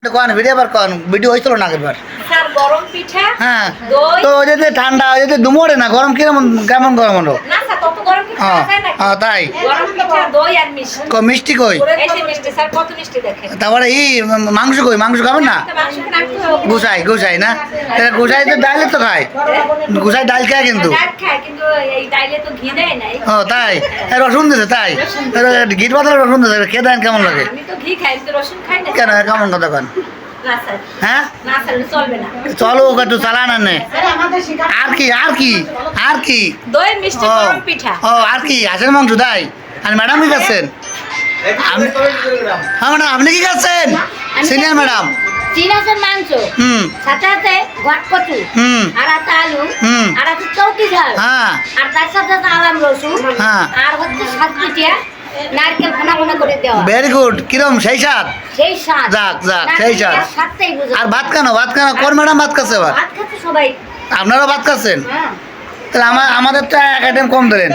কোন ভিডিও বার কোন ভিডিও হইছিল না একবার স্যার গরম পিঠা হ্যাঁ দই তো ওই যে ঠান্ডা ওই যে দুমড়ে না গরম কেমন কেমন গরম হলো না স্যার তত গরম পিঠা হ্যাঁ আছে নাকি হ্যাঁ তাই গরম পিঠা দই আর মিষ্টি মিষ্টি কই এই যে মিষ্টি স্যার কত মিষ্টি দেখেন তারপরে মাংস কই মাংস খাবেন না তো মাংস খান তো গুছাই গুছাই না গুছাই তো ডাইলে তো খায় গুছাই ডাল খায় কিন্তু ডাল খায় কিন্তু এই ডাইলে তো ঘি দেয় না ও তাই রসুন দিছে তাই ঘিট পাতলে রসুন দিছে খেয়ে দেন কেমন লাগে আমি তো ঘি খাই তো রসুন খাই না কেন কেমন কথা কন না স্যার হ্যাঁ না স্যার চলবে না চলো একটু চালান আনে আর কি আর কি আর কি দই মিষ্টি ও গরম পিঠা ও আর কি হাঁসের মাংস তাই আর ম্যাডাম কি খাচ্ছেন আপনি হ্যাঁ ম্যাডাম আপনি কি খাচ্ছেন সিনিয়র ম্যাডাম চিনাচের মাংস হুম সাথে সাথে ঘটকচু হুম আর আছে আলু হুম। আর আছে চৌকি ঝাল হ্যাঁ আর তার সাথে আছে আলাম রসুন হ্যাঁ। আর হচ্ছে সাত পিঠিয়া নারকেল ফোনা ফোনা করে দেওয়া ভেরি গুড কিরম সেই স্বাদ সেই স্বাদ যাক, যাক, সেই স্বাদ। নারকেলের স্বাদটাই বোঝা আর ভাত কেন কোন ম্যাডাম ভাত খাচ্ছে আবার ভাত খাচ্ছে সবাই আপনারাও ভাত খাচ্ছেন হ্যাঁ তাহলে আমাদের তো এক আইটেম কম দিলেন